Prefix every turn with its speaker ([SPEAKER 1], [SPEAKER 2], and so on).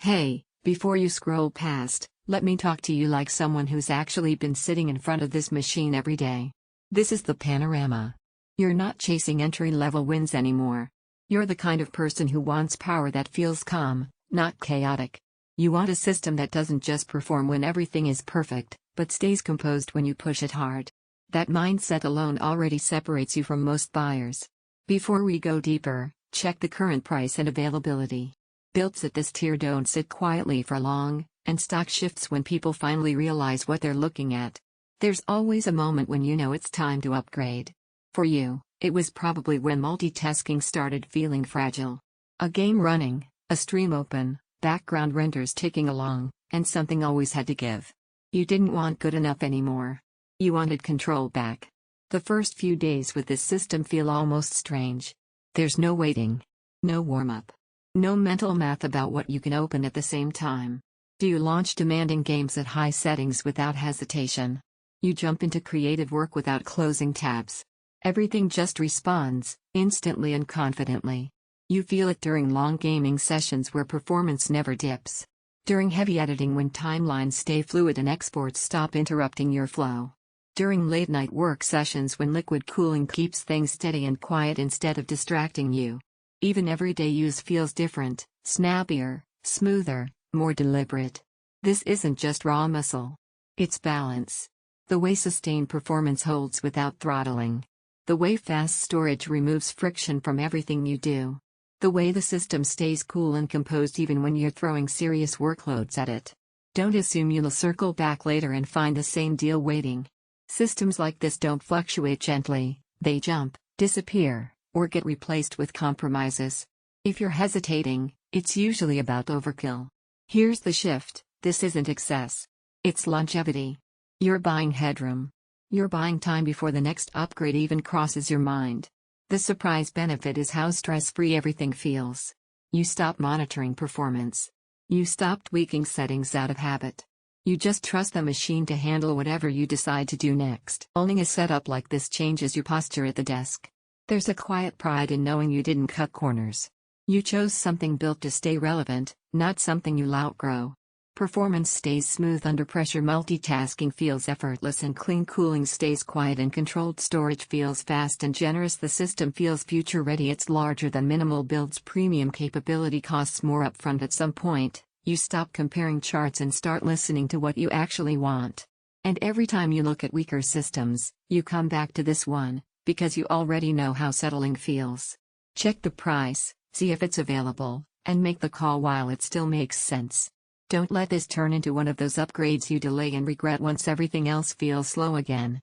[SPEAKER 1] Hey, before you scroll past, let me talk to you like someone who's actually been sitting in front of this machine every day. This is the Panorama. You're not chasing entry-level wins anymore. You're the kind of person who wants power that feels calm, not chaotic. You want a system that doesn't just perform when everything is perfect, but stays composed when you push it hard. That mindset alone already separates you from most buyers. Before we go deeper, check the current price and availability. Builds at this tier don't sit quietly for long, and stock shifts when people finally realize what they're looking at. There's always a moment when you know it's time to upgrade. For you, it was probably when multitasking started feeling fragile. A game running, a stream open, background renders ticking along, and something always had to give. You didn't want good enough anymore. You wanted control back. The first few days with this system feel almost strange. There's no waiting. No warm-up. No mental math about what you can open at the same time. Do you launch demanding games at high settings without hesitation? You jump into creative work without closing tabs. Everything just responds, instantly and confidently. You feel it during long gaming sessions where performance never dips. During heavy editing when timelines stay fluid and exports stop interrupting your flow. During late-night work sessions when liquid cooling keeps things steady and quiet instead of distracting you. Even everyday use feels different, snappier, smoother, more deliberate. This isn't just raw muscle. It's balance. The way sustained performance holds without throttling. The way fast storage removes friction from everything you do. The way the system stays cool and composed even when you're throwing serious workloads at it. Don't assume you'll circle back later and find the same deal waiting. Systems like this don't fluctuate gently, they jump, disappear, or get replaced with compromises. If you're hesitating, it's usually about overkill. Here's the shift: this isn't excess. It's longevity. You're buying headroom. You're buying time before the next upgrade even crosses your mind. The surprise benefit is how stress-free everything feels. You stop monitoring performance. You stop tweaking settings out of habit. You just trust the machine to handle whatever you decide to do next. Owning a setup like this changes your posture at the desk. There's a quiet pride in knowing you didn't cut corners. You chose something built to stay relevant, not something you'll outgrow. Performance stays smooth under pressure, multitasking feels effortless, and clean cooling stays quiet and controlled storage feels fast and generous. The system feels future-ready. It's larger than minimal builds. Premium capability costs more upfront. At some point, you stop comparing charts and start listening to what you actually want. And every time you look at weaker systems, you come back to this one, because you already know how settling feels. Check the price, see if it's available, and make the call while it still makes sense. Don't let this turn into one of those upgrades you delay and regret once everything else feels slow again.